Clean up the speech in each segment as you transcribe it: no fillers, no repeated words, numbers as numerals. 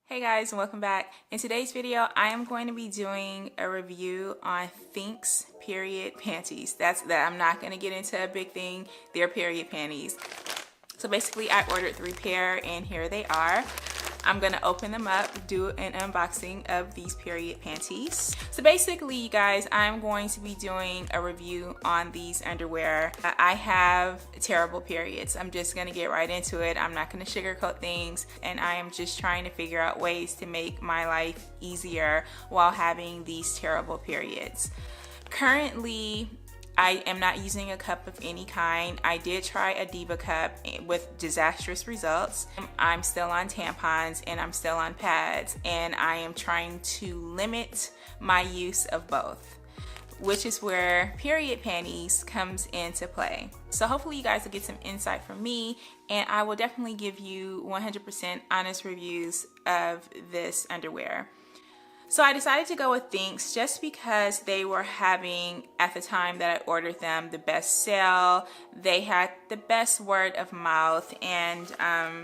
Hey guys, and welcome back. In today's video, I am going to be doing a review on Thinx period panties. That's that. I'm not going to get into a big thing. They're period panties. So basically, I ordered 3 pair, and here they are. I'm gonna open them up, do an unboxing of these period panties. So basically, you guys, I'm going to be doing a review on these underwear. I have terrible periods. I'm just gonna get right into it. I'm not gonna sugarcoat things, and I am just trying to figure out ways to make my life easier while having these terrible periods. Currently, I am not using a cup of any kind. I did try a Diva cup with disastrous results. I'm still on tampons and I'm still on pads, and I am trying to limit my use of both, which is where period panties comes into play. So hopefully you guys will get some insight from me, and I will definitely give you 100% honest reviews of this underwear. So I decided to go with Thinx just because they were having, at the time that I ordered them, the best sale. They had the best word of mouth, and I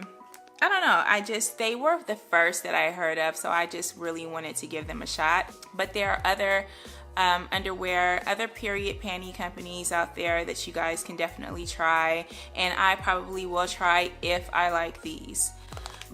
don't know, they were the first that I heard of, so I just really wanted to give them a shot. But there are other underwear, other period panty companies out there that you guys can definitely try, and I probably will try if I like these.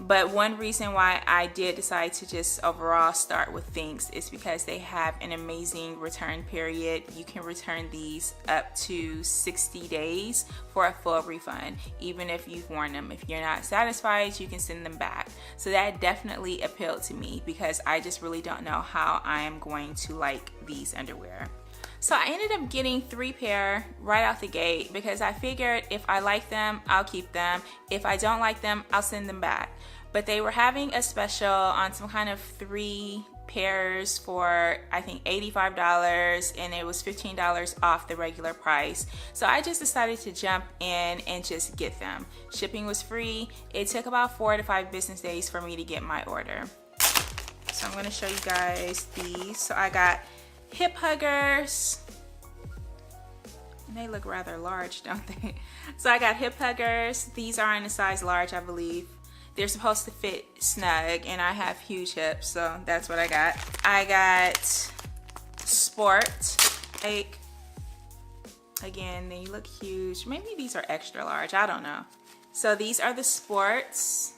But one reason why I did decide to just overall start with Thinx is because they have an amazing return period. You can return these up to 60 days for a full refund, even if you've worn them. If you're not satisfied, you can send them back. So that definitely appealed to me because I just really don't know how I am going to like these underwear. So I ended up getting 3 pair right out the gate because I figured if I like them, I'll keep them. If I don't like them, I'll send them back. But they were having a special on some kind of 3 pairs for, I think, $85, and it was $15 off the regular price. So I just decided to jump in and just get them. Shipping was free. It took about 4 to 5 business days for me to get my order. So I'm gonna show you guys these. So I got hip huggers. They look rather large, don't they? So I got hip huggers. These are in a size large, I believe. They're supposed to fit snug, and I have huge hips, so that's what I got. I got sport. Like, again, they look huge. Maybe these are extra large, I don't know. So these are the sports.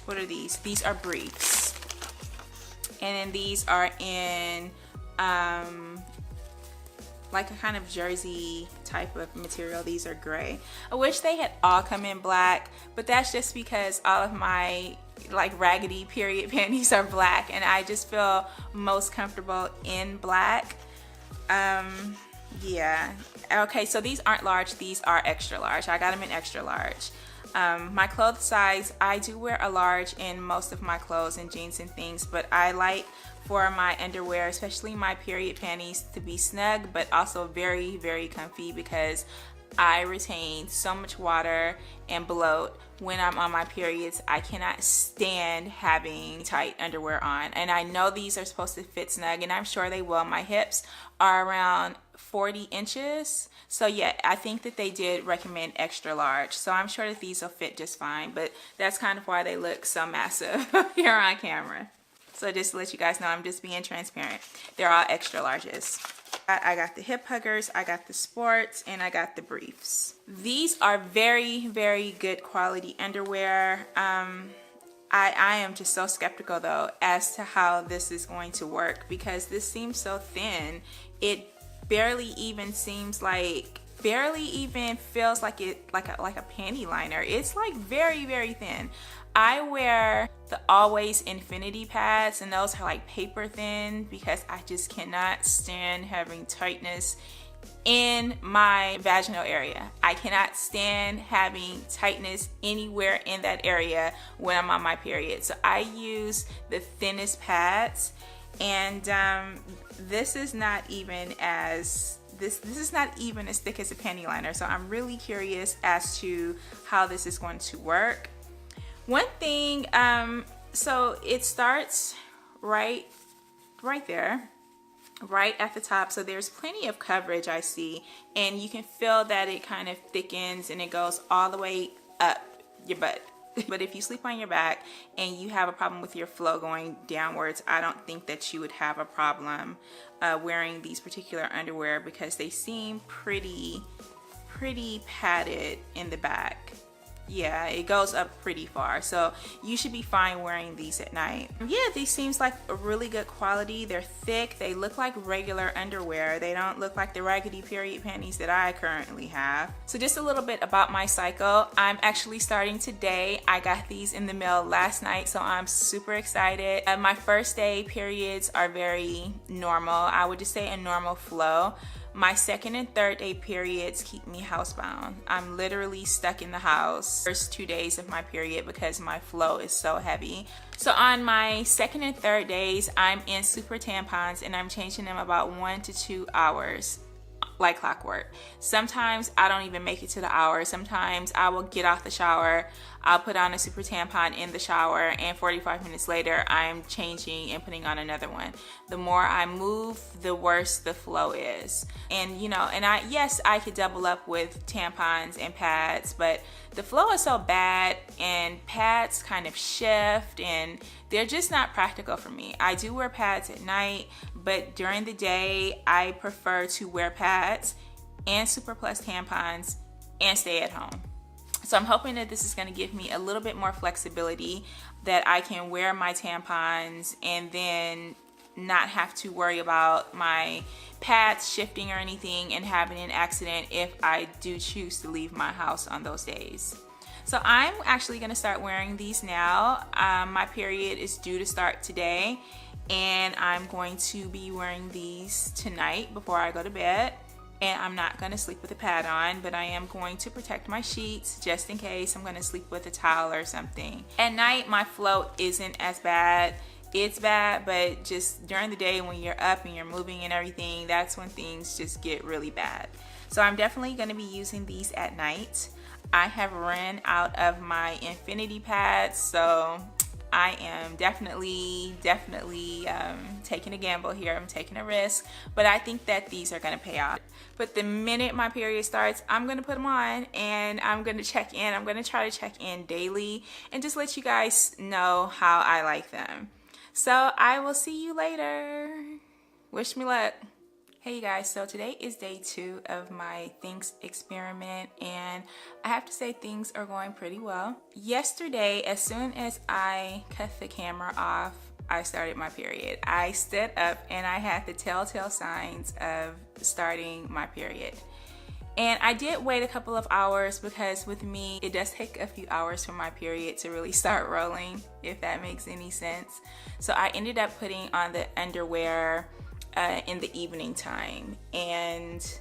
What are these? These are briefs. And then these are in like a kind of jersey type of material. These are gray. I wish they had all come in black, but that's just because all of my like raggedy period panties are black, and I just feel most comfortable in black. Yeah. Okay, so these aren't large, these are extra large. I got them in extra large. My clothes size, I do wear a large in most of my clothes and jeans and things, but I like for my underwear, especially my period panties, to be snug but also very, very comfy because I retain so much water and bloat when I'm on my periods. I cannot stand having tight underwear on, and I know these are supposed to fit snug, and I'm sure they will. My hips are around 40 inches, so yeah, I think that they did recommend extra large, so I'm sure that these will fit just fine, but that's kind of why they look so massive here on camera. So just to let you guys know, I'm just being transparent. They're all extra larges. I got the hip huggers, I got the sports, and I got the briefs. These are very, very good quality underwear. I am just so skeptical though as to how this is going to work because this seems so thin. It barely even seems like, barely even feels like it like a panty liner. It's like very, very thin. I wear the Always Infinity pads, and those are like paper thin because I just cannot stand having tightness in my vaginal area. I cannot stand having tightness anywhere in that area when I'm on my period. So I use the thinnest pads, and this is not even as this is not even as thick as a panty liner. So I'm really curious as to how this is going to work. One thing, so it starts right there, right at the top, so there's plenty of coverage I see, and you can feel that it kind of thickens and it goes all the way up your butt. But if you sleep on your back and you have a problem with your flow going downwards, I don't think that you would have a problem wearing these particular underwear because they seem pretty padded in the back. Yeah, it goes up pretty far, so you should be fine wearing these at night. Yeah, these seems like a really good quality. They're thick. They look like regular underwear. They don't look like the raggedy period panties that I currently have. So just a little bit about my cycle. I'm actually starting today. I got these in the mail last night, so I'm super excited. My first day periods are very normal. I would just say a normal flow. My second and third day periods keep me housebound. I'm literally stuck in the house first 2 days of my period because my flow is so heavy. So on my second and third days, I'm in super tampons and I'm changing them about 1 to 2 hours, like clockwork. Sometimes I don't even make it to the hour. Sometimes I will get off the shower, I'll put on a super tampon in the shower, and 45 minutes later I'm changing and putting on another one. The more I move, the worse the flow is. And you know, and yes, I could double up with tampons and pads, but the flow is so bad and pads kind of shift and they're just not practical for me. I do wear pads at night, but during the day I prefer to wear pads and Super Plus tampons and stay at home. So I'm hoping that this is going to give me a little bit more flexibility, that I can wear my tampons and then not have to worry about my pads shifting or anything and having an accident if I do choose to leave my house on those days. So I'm actually going to start wearing these now. My period is due to start today and I'm going to be wearing these tonight before I go to bed. And I'm not going to sleep with a pad on, but I am going to protect my sheets just in case I'm going to sleep with a towel or something. At night, my flow isn't as bad. It's bad, but just during the day when you're up and you're moving and everything, that's when things just get really bad. So I'm definitely going to be using these at night. I have run out of my infinity pads, so I am definitely taking a gamble here. I'm taking a risk, but I think that these are going to pay off. But the minute my period starts, I'm going to put them on and I'm going to check in. I'm going to try to check in daily and just let you guys know how I like them. So I will see you later. Wish me luck. Hey you guys, so today is day 2 of my Thinx experiment and I have to say things are going pretty well. Yesterday, as soon as I cut the camera off, I started my period. I stood up and I had the telltale signs of starting my period. And I did wait a couple of hours because with me, it does take a few hours for my period to really start rolling, if that makes any sense. So I ended up putting on the underwear in the evening time and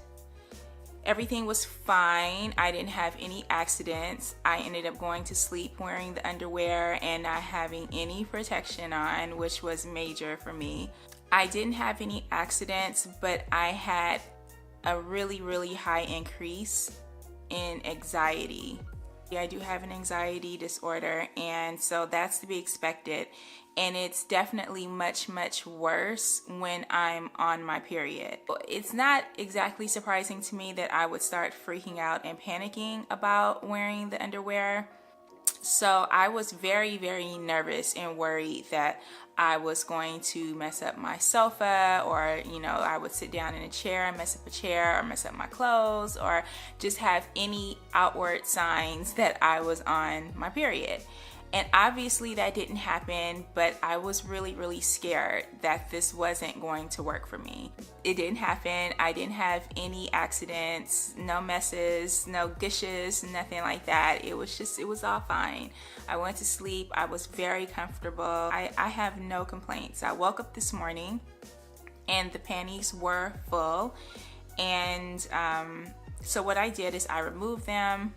everything was fine. I didn't have any accidents. I ended up going to sleep wearing the underwear and not having any protection on, which was major for me. I didn't have any accidents, but I had a really high increase in anxiety. I do have an anxiety disorder, and so that's to be expected. And it's definitely much worse when I'm on my period. It's not exactly surprising to me that I would start freaking out and panicking about wearing the underwear. So I was very nervous and worried that I was going to mess up my sofa, or you know, I would sit down in a chair and mess up a chair, or mess up my clothes, or just have any outward signs that I was on my period. And obviously that didn't happen, but I was really scared that this wasn't going to work for me. It didn't happen. I didn't have any accidents, no messes, no gushes, nothing like that. It was all fine. I went to sleep. I was very comfortable. I have no complaints. I woke up this morning and the panties were full. And so what I did is I removed them.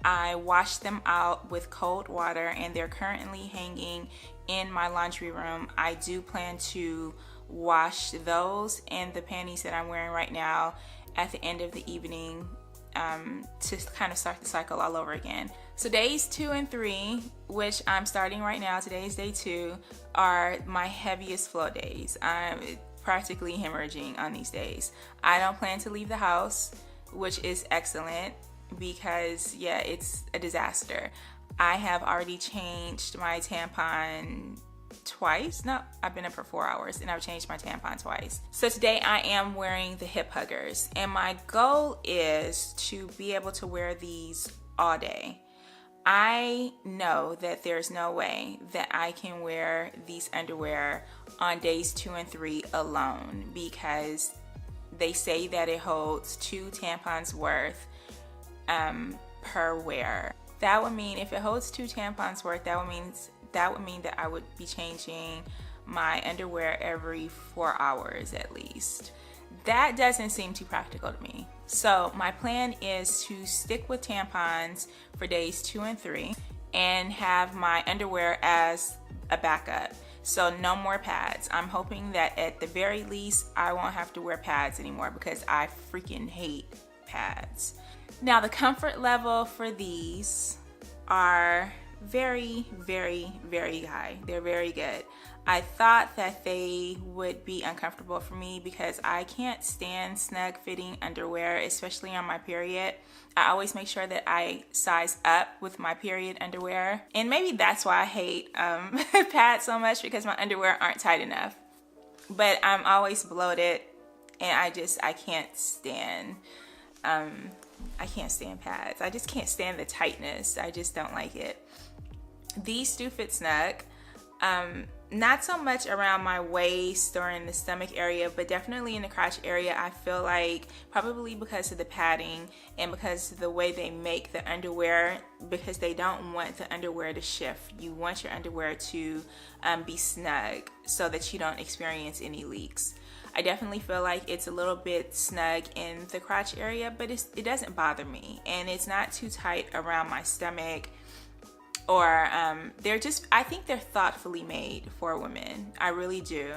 I washed them out with cold water and they're currently hanging in my laundry room. I do plan to wash those and the panties that I'm wearing right now at the end of the evening to kind of start the cycle all over again. So days 2 and 3, which I'm starting right now, today is day 2, are my heaviest flow days. I'm practically hemorrhaging on these days. I don't plan to leave the house, which is excellent, because yeah, it's a disaster. I have already changed my tampon twice. No, I've been up for 4 hours and I've changed my tampon twice. So today I am wearing the hip huggers, and my goal is to be able to wear these all day. I know that there's no way that I can wear these underwear on days 2 and 3 alone, because they say that it holds 2 tampons worth per wear. That would mean if it holds 2 tampons worth, that would mean that I would be changing my underwear every 4 hours at least. That doesn't seem too practical to me. So my plan is to stick with tampons for days 2 and 3 and have my underwear as a backup. So no more pads. I'm hoping that at the very least I won't have to wear pads anymore, because I freaking hate pads. Now the comfort level for these are very, very, very high. They're very good. I thought that they would be uncomfortable for me because I can't stand snug fitting underwear, especially on my period. I always make sure that I size up with my period underwear. And maybe that's why I hate pads so much, because my underwear aren't tight enough. But I'm always bloated, and I can't stand pads. I just can't stand the tightness. I just don't like it. These do fit snug. Not so much around my waist or in the stomach area, but definitely in the crotch area. I feel like, probably because of the padding and because of the way they make the underwear, because they don't want the underwear to shift. You want your underwear to be snug so that you don't experience any leaks. I definitely feel like it's a little bit snug in the crotch area, but it doesn't bother me, and it's not too tight around my stomach. Or I think they're thoughtfully made for women. I really do.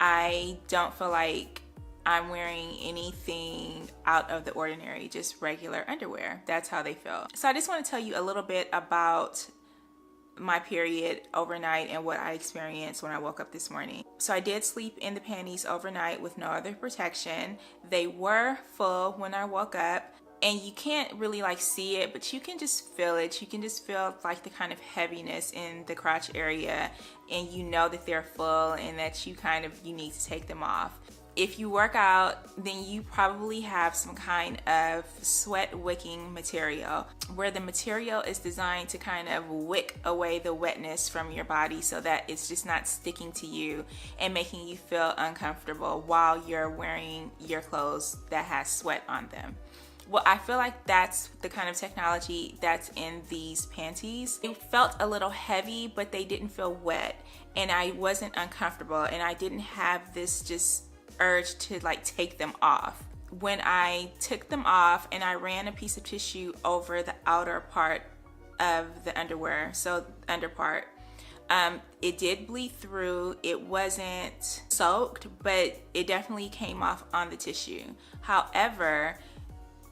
I don't feel like I'm wearing anything out of the ordinary, just regular underwear. That's how they feel. So I just want to tell you a little bit about my period overnight and what I experienced when I woke up this morning. So I did sleep in the panties overnight with no other protection. They were full when I woke up. And you can't really see it, but you can just feel it. You can just feel like the kind of heaviness in the crotch area, and you know that they're full and that you need to take them off. If you work out, then you probably have some kind of sweat wicking material, where the material is designed to kind of wick away the wetness from your body so that it's just not sticking to you and making you feel uncomfortable while you're wearing your clothes that has sweat on them. Well, I feel like that's the kind of technology that's in these panties. It felt a little heavy, but they didn't feel wet, and I wasn't uncomfortable, and I didn't have this just urge to take them off. When I took them off and I ran a piece of tissue over the outer part of the underwear, so under part, it did bleed through. It wasn't soaked, but it definitely came off on the tissue. However,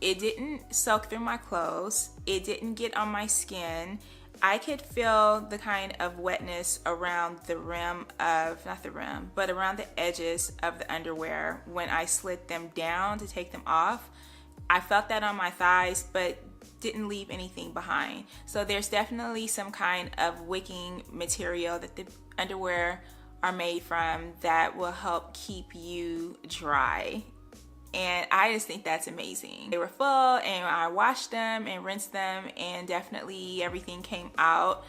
it didn't soak through my clothes. It didn't get on my skin. I could feel the kind of wetness around the rim of, not the rim, but around the edges of the underwear when I slid them down to take them off. I felt that on my thighs, but didn't leave anything behind. So there's definitely some kind of wicking material that the underwear are made from that will help keep you dry. And I just think that's amazing. They were full, and I washed them and rinsed them, and definitely everything came out,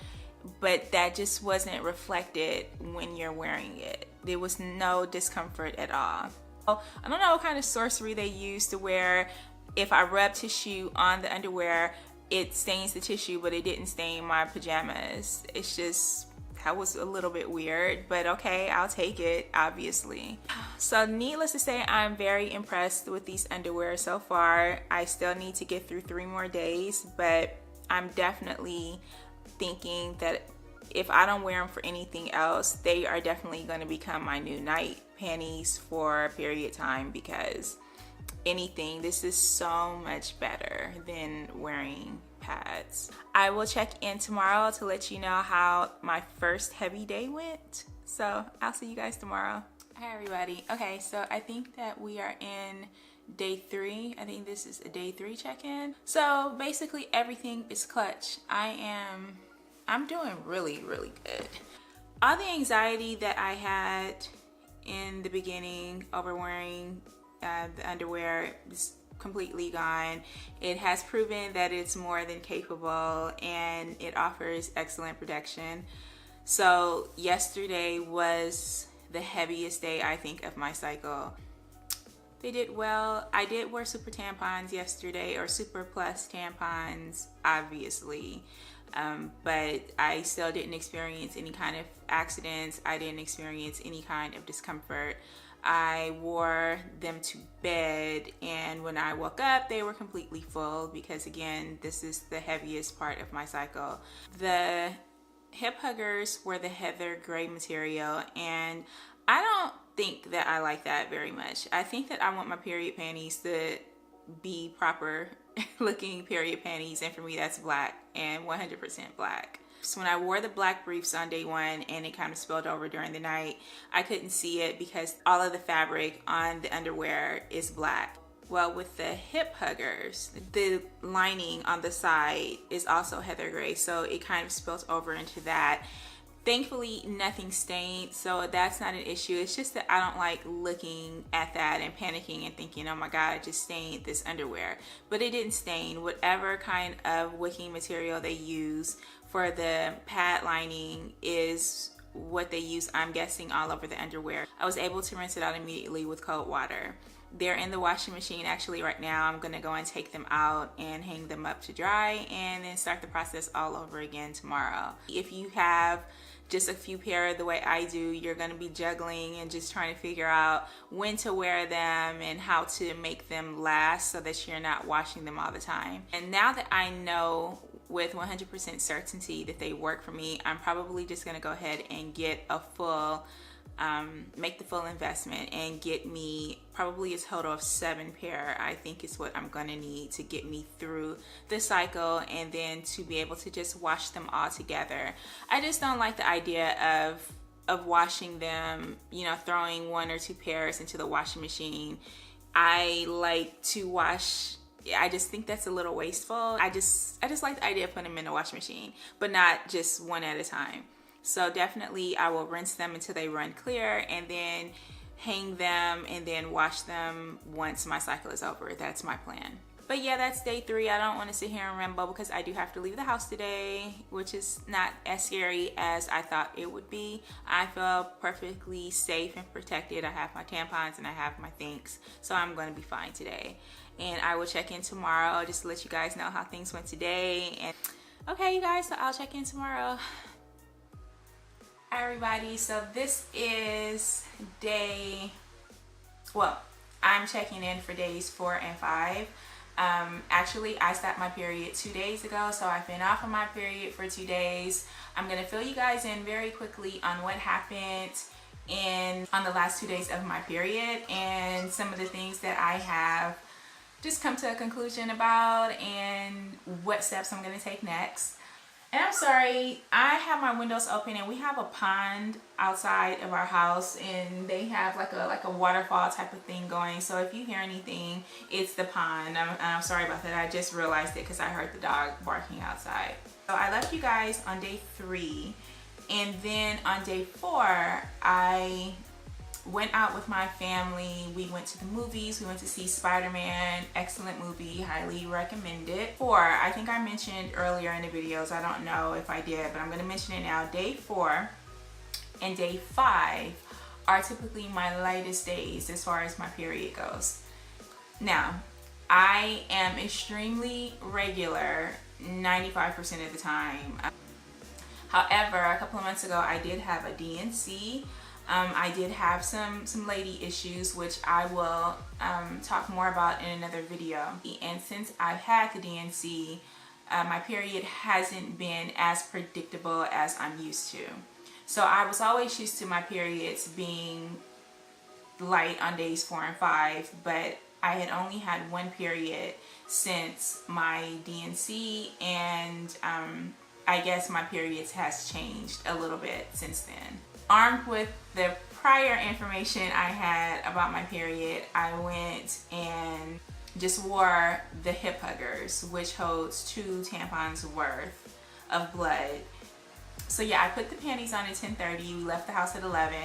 but that just wasn't reflected when you're wearing it. There was no discomfort at all. I don't know what kind of sorcery they use to where if I rub tissue on the underwear, it stains the tissue, but it didn't stain my pajamas. It's just, that was a little bit weird, but okay, I'll take it, obviously. So needless to say, I'm very impressed with these underwear so far. I still need to get through 3 more days, but I'm definitely thinking that if I don't wear them for anything else, they are definitely going to become my new night panties for period time, because this is so much better than wearing pads. I will check in tomorrow to let you know how my first heavy day went. So I'll see you guys tomorrow. Hi everybody. Okay, so I think that we are in day 3. I think this is a day 3 check-in. So basically everything is clutch. I am I'm doing really good. All the anxiety that I had in the beginning over wearing the underwear is completely gone. It has proven that it's more than capable and it offers excellent protection. So yesterday was the heaviest day, I think, of my cycle. They did well. I did wear super tampons yesterday, or super plus tampons, obviously. But I still didn't experience any kind of accidents. I didn't experience any kind of discomfort. I wore them to bed, and when I woke up, they were completely full because, again, this is the heaviest part of my cycle. The hip huggers were the heather gray material, and I don't think that I like that very much. I think that I want my period panties to be proper looking period panties, and for me that's black, and 100% black. So when I wore the black briefs on day one and it kind of spilled over during the night, I couldn't see it because all of the fabric on the underwear is black. Well, with the hip huggers, the lining on the side is also heather gray, so it kind of spilled over into that. Thankfully, nothing stained, so that's not an issue. It's just that I don't like looking at that and panicking and thinking, oh my God, I just stained this underwear. But it didn't stain. Whatever kind of wicking material they use for the pad lining is what they use, I'm guessing, all over the underwear. I was able to rinse it out immediately with cold water. They're in the washing machine actually right now. I'm gonna go and take them out and hang them up to dry and then start the process all over again tomorrow. If you have just a few pair the way I do, you're gonna be juggling and just trying to figure out when to wear them and how to make them last so that you're not washing them all the time. And now that I know with 100% certainty that they work for me, I'm probably just gonna go ahead and get a full make the full investment and get me probably a total of 7 pair. I think is what I'm gonna need to get me through the cycle, and then to be able to just wash them all together. I just don't like the idea of washing them, you know, throwing 1 or 2 pairs into the washing machine. I like to wash. I just think that's a little wasteful. I just like the idea of putting them in the washing machine, but not just one at a time. So definitely I will rinse them until they run clear and then hang them and then wash them once my cycle is over. That's my plan. But yeah, that's day 3. I don't want to sit here and ramble because I do have to leave the house today, which is not as scary as I thought it would be. I feel perfectly safe and protected. I have my tampons and I have my Thinx, so I'm going to be fine today. And I will check in tomorrow just to let you guys know how things went today. And okay, you guys, so I'll check in tomorrow. Hi everybody, so this is I'm checking in for days 4 and 5. Actually, I stopped my period 2 days ago, so I've been off of my period for 2 days. I'm gonna fill you guys in very quickly on what happened on the last 2 days of my period and some of the things that I have just come to a conclusion about and what steps I'm gonna take next. And I'm sorry, I have my windows open and we have a pond outside of our house and they have like a waterfall type of thing going. So if you hear anything, it's the pond. I'm sorry about that. I just realized it because I heard the dog barking outside. So I left you guys on day 3, and then on day 4, I went out with my family. We went to the movies. We went to see Spider-Man. Excellent movie, highly recommend it. 4, I think I mentioned earlier in the videos, I don't know if I did, but I'm gonna mention it now. Day 4 and day 5 are typically my lightest days as far as my period goes. Now, I am extremely regular 95% of the time. However, a couple of months ago, I did have a DNC. I did have some lady issues, which I will talk more about in another video. And since I've had the DNC, my period hasn't been as predictable as I'm used to. So I was always used to my periods being light on days 4 and 5, but I had only had 1 period since my DNC, and I guess my periods has changed a little bit since then. Armed with the prior information I had about my period, I went and just wore the hip huggers, which holds 2 tampons worth of blood. So yeah, I put the panties on at 10:30. We left the house at 11.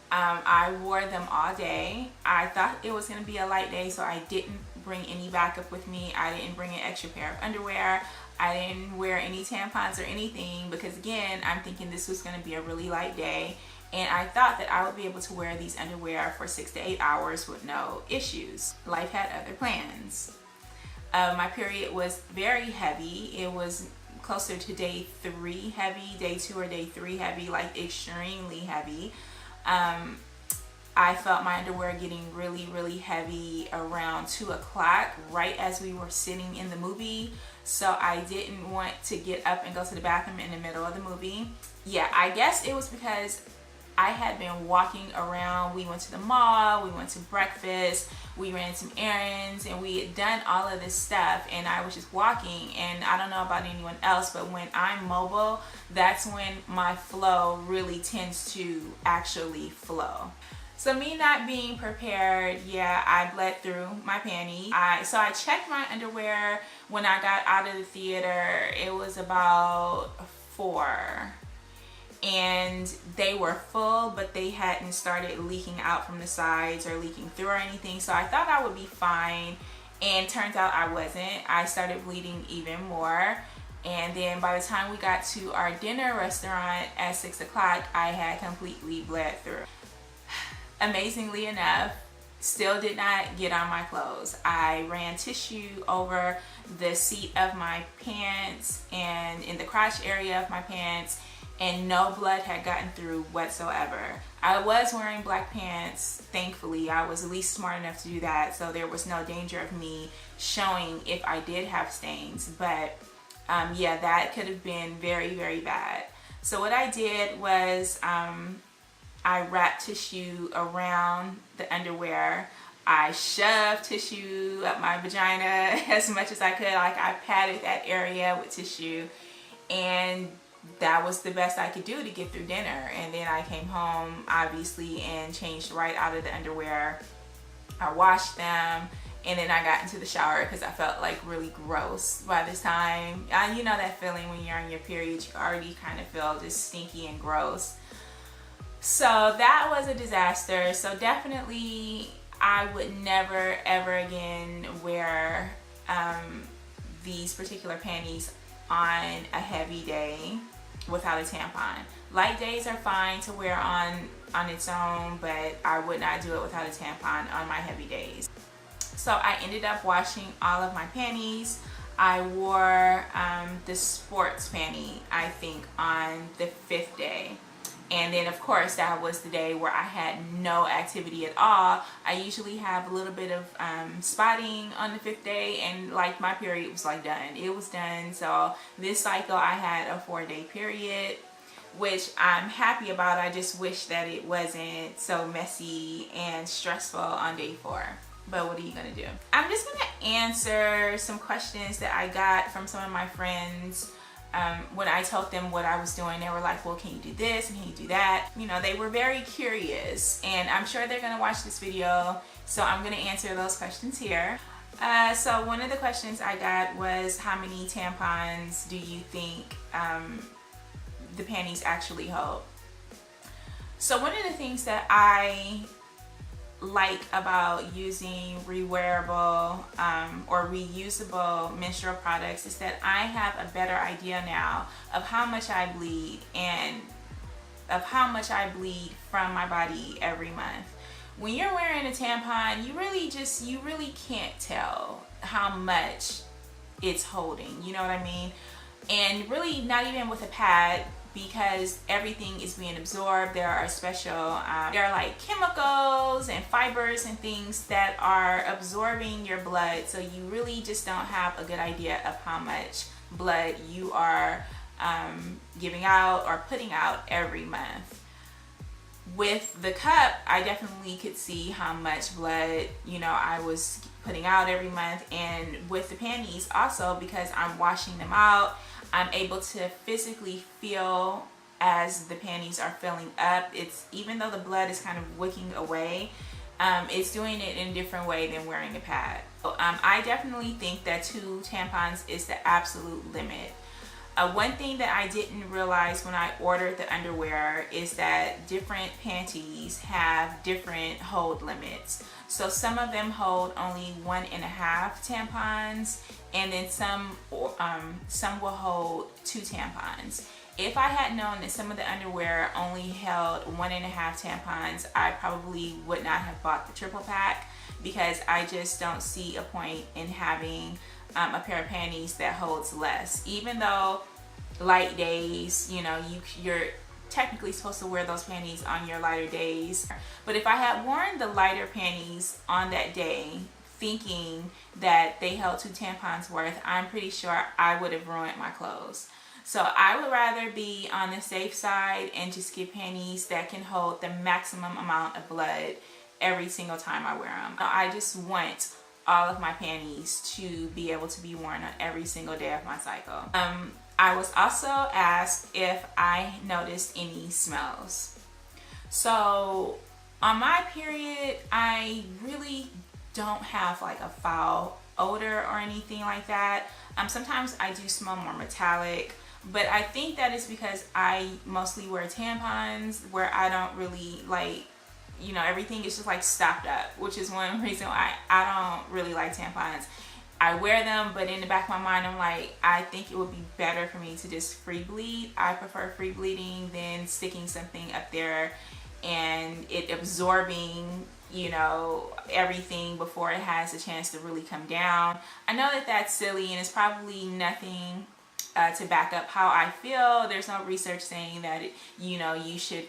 I wore them all day. I thought it was going to be a light day, so I didn't bring any backup with me. I didn't bring an extra pair of underwear. I didn't wear any tampons or anything because, again, I'm thinking this was going to be a really light day. And I thought that I would be able to wear these underwear for 6 to 8 hours with no issues. Life had other plans. My period was very heavy. It was closer to day 3 heavy, day 2 or day 3 heavy, like extremely heavy. I felt my underwear getting really heavy around 2 o'clock, right as we were sitting in the movie. So I didn't want to get up and go to the bathroom in the middle of the movie. Yeah, I guess it was because I had been walking around. We went to the mall, we went to breakfast, we ran some errands, and we had done all of this stuff, and I was just walking. And I don't know about anyone else, but when I'm mobile, that's when my flow really tends to actually flow. So me not being prepared, yeah, I bled through my panties. So I checked my underwear when I got out of the theater. It was about 4. And they were full, but they hadn't started leaking out from the sides or leaking through or anything. So I thought I would be fine, and turns out I wasn't. I started bleeding even more. And then by the time we got to our dinner restaurant at 6 o'clock, I had completely bled through. Amazingly enough, still did not get on my clothes. I ran tissue over the seat of my pants and in the crotch area of my pants, and no blood had gotten through whatsoever. I was wearing black pants, thankfully. I was at least smart enough to do that, so there was no danger of me showing if I did have stains. But yeah, that could have been very bad. So what I did was I wrapped tissue around the underwear. I shoved tissue up my vagina as much as I could. Like, I patted that area with tissue, and that was the best I could do to get through dinner. And then I came home, obviously, and changed right out of the underwear. I washed them, and then I got into the shower because I felt like really gross by this time. You know that feeling when you're on your period, you already kind of feel just stinky and gross. So that was a disaster. So definitely I would never ever again wear these particular panties on a heavy day without a tampon. Light days are fine to wear on its own, but I would not do it without a tampon on my heavy days. So I ended up washing all of my panties. I wore the sports panty, I think, on the 5th day. And then of course that was the day where I had no activity at all. I usually have a little bit of spotting on the 5th day, and like my period was like done. It was done. So this cycle I had a 4-day period, which I'm happy about. I just wish that it wasn't so messy and stressful on day 4. But what are you gonna do? I'm just gonna answer some questions that I got from some of my friends. When I told them what I was doing, they were like, well, can you do this and can you do that? You know, they were very curious, and I'm sure they're gonna watch this video, so I'm gonna answer those questions here. So one of the questions I got was, how many tampons do you think the panties actually hold? So one of the things that I like about using rewearable or reusable menstrual products is that I have a better idea now of how much I bleed and of how much I bleed from my body every month. When you're wearing a tampon, you really can't tell how much it's holding, you know what I mean? And really not even with a pad, because everything is being absorbed. There are special, there are like chemicals and fibers and things that are absorbing your blood, so you really just don't have a good idea of how much blood you are giving out or putting out every month. With the cup, I definitely could see how much blood, you know, I was putting out every month. And with the panties also, because I'm washing them out, I'm able to physically feel as the panties are filling up. It's, even though the blood is kind of wicking away, it's doing it in a different way than wearing a pad. So, I definitely think that 2 tampons is the absolute limit. One thing that I didn't realize when I ordered the underwear is that different panties have different hold limits. So some of them hold only 1.5 tampons, and then some will hold 2 tampons. If I had known that some of the underwear only held 1.5 tampons, I probably would not have bought the triple pack, because I just don't see a point in having a pair of panties that holds less. Even though light days, you know, you're technically supposed to wear those panties on your lighter days. But if I had worn the lighter panties on that day thinking that they held 2 tampons worth, I'm pretty sure I would have ruined my clothes. So I would rather be on the safe side and just get panties that can hold the maximum amount of blood every single time I wear them. I just want all of my panties to be able to be worn on every single day of my cycle. I was also asked if I noticed any smells. So on my period, I really don't have like a foul odor or anything like that. Sometimes I do smell more metallic, but I think that is because I mostly wear tampons where I don't really like, you know, everything is just like stopped up, which is one reason why I don't really like tampons. I wear them, but in the back of my mind, I'm like, I think it would be better for me to just free bleed. I prefer free bleeding than sticking something up there and it absorbing, you know, everything before it has a chance to really come down. I know that that's silly and it's probably nothing to back up how I feel. There's no research saying that, you know,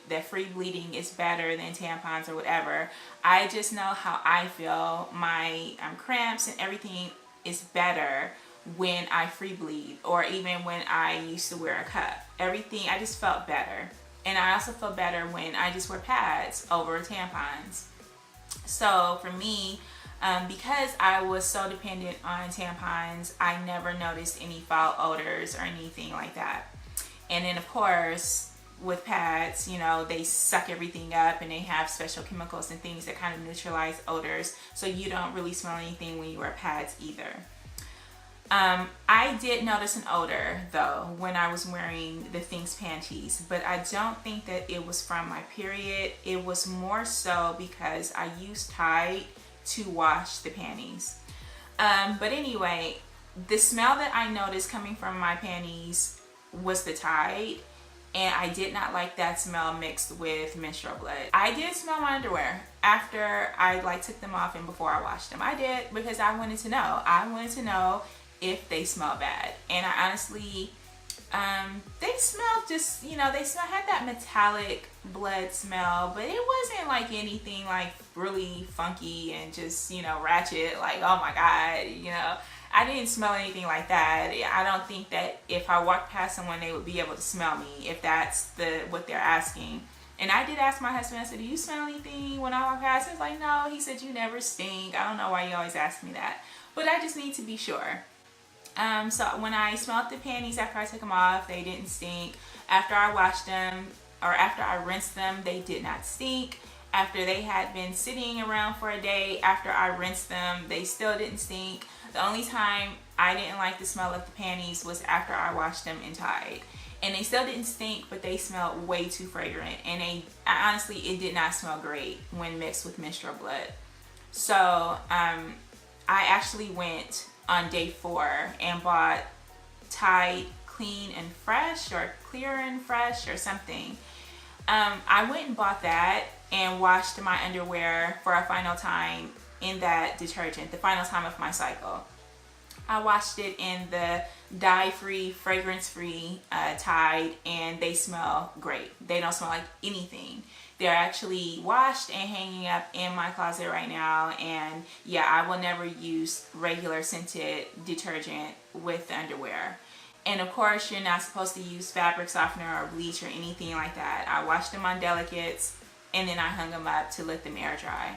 that free bleeding is better than tampons or whatever. I just know how I feel. My cramps and everything is better when I free bleed, or even when I used to wear a cup. Everything, I just felt better. And I also feel better when I just wear pads over tampons. So for me, because I was so dependent on tampons, I never noticed any foul odors or anything like that. And then of course, with pads, you know, they suck everything up and they have special chemicals and things that kind of neutralize odors, so you don't really smell anything when you wear pads either. I did notice an odor though when I was wearing the Thinx panties, but I don't think that it was from my period. It was more so because I used Tide to wash the panties. But anyway, the smell that I noticed coming from my panties was the Tide, and I did not like that smell mixed with menstrual blood. I did smell my underwear after I like took them off and before I washed them. I did, because I wanted to know. I wanted to know if they smell bad. And I honestly, they smelled just, you know, had that metallic blood smell, but it wasn't like anything like really funky and just, you know, ratchet, like, oh my God, you know. I didn't smell anything like that. I don't think that if I walked past someone, they would be able to smell me, if that's what they're asking. And I did ask my husband, I said, do you smell anything when I walk past? He was like, no. He said, you never stink. I don't know why you always ask me that, but I just need to be sure. So when I smelled the panties after I took them off, they didn't stink. After I washed them, or after I rinsed them, they did not stink. After they had been sitting around for a day, after I rinsed them, they still didn't stink. The only time I didn't like the smell of the panties was after I washed them in Tide. And they still didn't stink, but they smelled way too fragrant. And honestly, it did not smell great when mixed with menstrual blood. So I actually went on day 4 and bought Tide Clean and Fresh, or Clear and Fresh, or something. I went and bought that and washed my underwear for a final time in that detergent, the final time of my cycle. I washed it in the dye-free, fragrance-free Tide, and they smell great. They don't smell like anything. They're actually washed and hanging up in my closet right now, and yeah, I will never use regular scented detergent with the underwear. And of course, you're not supposed to use fabric softener or bleach or anything like that. I washed them on delicates and then I hung them up to let them air dry.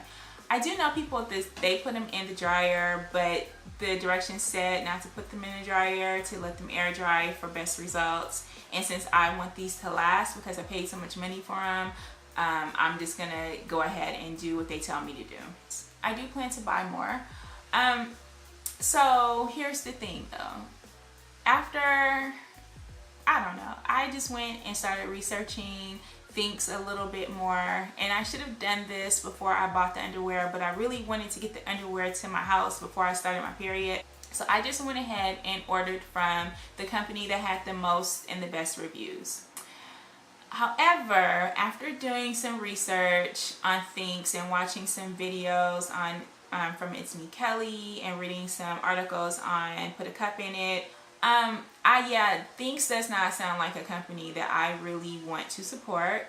I do know people, they put them in the dryer, but the directions said not to put them in the dryer, to let them air dry for best results. And since I want these to last because I paid so much money for them, I'm just gonna go ahead and do what they tell me to do. I do plan to buy more. So here's the thing though. After I don't know. I just went and started researching Thinx a little bit more, and I should have done this before I bought the underwear, but I really wanted to get the underwear to my house before I started my period. So I just went ahead and ordered from the company that had the most and the best reviews. However, after doing some research on Thinx and watching some videos on from ItsJustKelli and reading some articles on Put a Cup in It, Thinx does not sound like a company that I really want to support.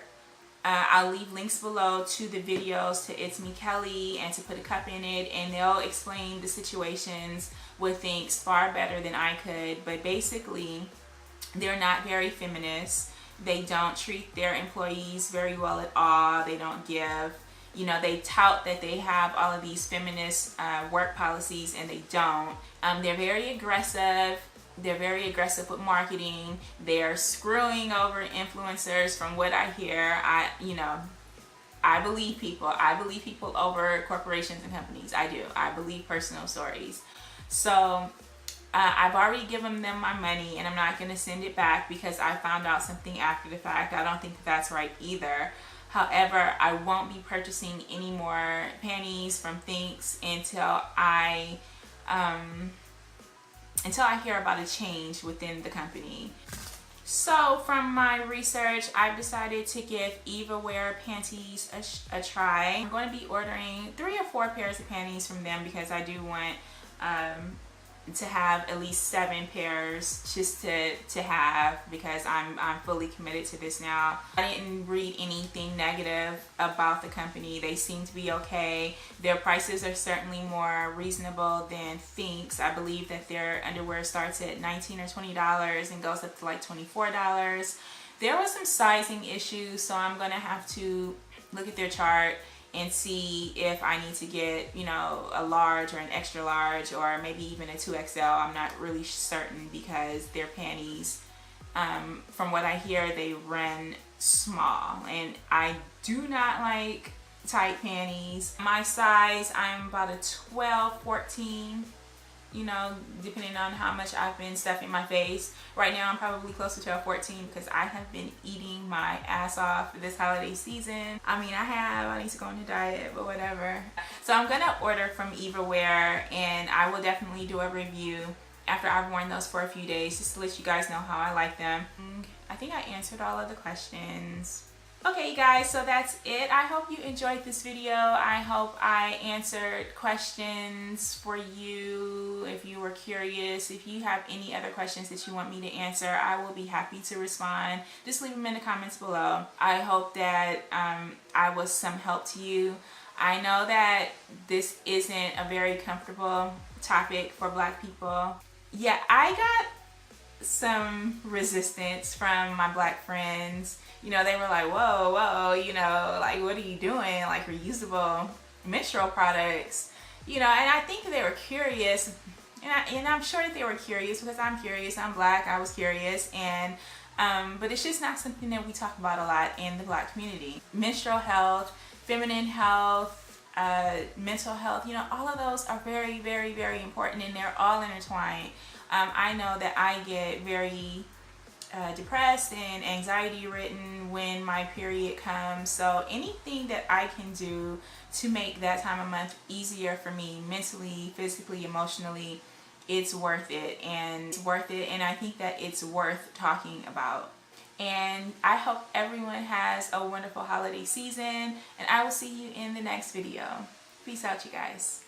I'll leave links below to the videos to ItsJustKelli and to Put a Cup in It, and they'll explain the situations with Thinx far better than I could. But basically, they're not very feminist. They don't treat their employees very well at all. They don't give, you know, they tout that they have all of these feminist work policies, and they don't. They're very aggressive. They're very aggressive with marketing. They're screwing over influencers from what I hear. I believe people. I believe people over corporations and companies. I do. I believe personal stories. So I've already given them my money, and I'm not going to send it back because I found out something after the fact. I don't think that's right either. However, I won't be purchasing any more panties from Thinx until I hear about a change within the company. So from my research, I've decided to give Evawear panties a try. I'm going to be ordering 3 or 4 pairs of panties from them because I do want to have at least 7 pairs just to have, because I'm fully committed to this now. I didn't read anything negative about the company. They seem to be okay. Their prices are certainly more reasonable than Thinx. I believe that their underwear starts at $19 or $20 and goes up to like $24. There was some sizing issues, so I'm gonna have to look at their chart and see if I need to get, you know, a large or an extra large, or maybe even a 2XL. I'm not really certain because their panties, from what I hear, they run small, and I do not like tight panties. My size, I'm about a 12, 14, you know, depending on how much I've been stuffing my face. Right now I'm probably closer to a 14 because I have been eating my ass off this holiday season. I mean, I need to go on a diet, but whatever. So I'm gonna order from Evawear, and I will definitely do a review after I've worn those for a few days, just to let you guys know how I like them. I think I answered all of the questions. Okay, you guys, so that's it. I hope you enjoyed this video. I hope I answered questions for you if you were curious. If you have any other questions that you want me to answer, I will be happy to respond. Just leave them in the comments below. I hope that I was some help to you. I know that this isn't a very comfortable topic for Black people. Yeah, I got some resistance from my Black friends. You know, they were like, whoa, you know, like, what are you doing? Like, reusable menstrual products, you know. And I think they were curious, and I'm sure that they were curious because I'm curious. I'm Black. I was curious, and but it's just not something that we talk about a lot in the Black community. Menstrual health, feminine health, mental health, you know, all of those are very, very, very important, and they're all intertwined. I know that I get very depressed and anxiety ridden when my period comes, so anything that I can do to make that time of month easier for me mentally, physically, emotionally, it's worth it. And I think that it's worth talking about. And I hope everyone has a wonderful holiday season, and I will see you in the next video. Peace out, you guys.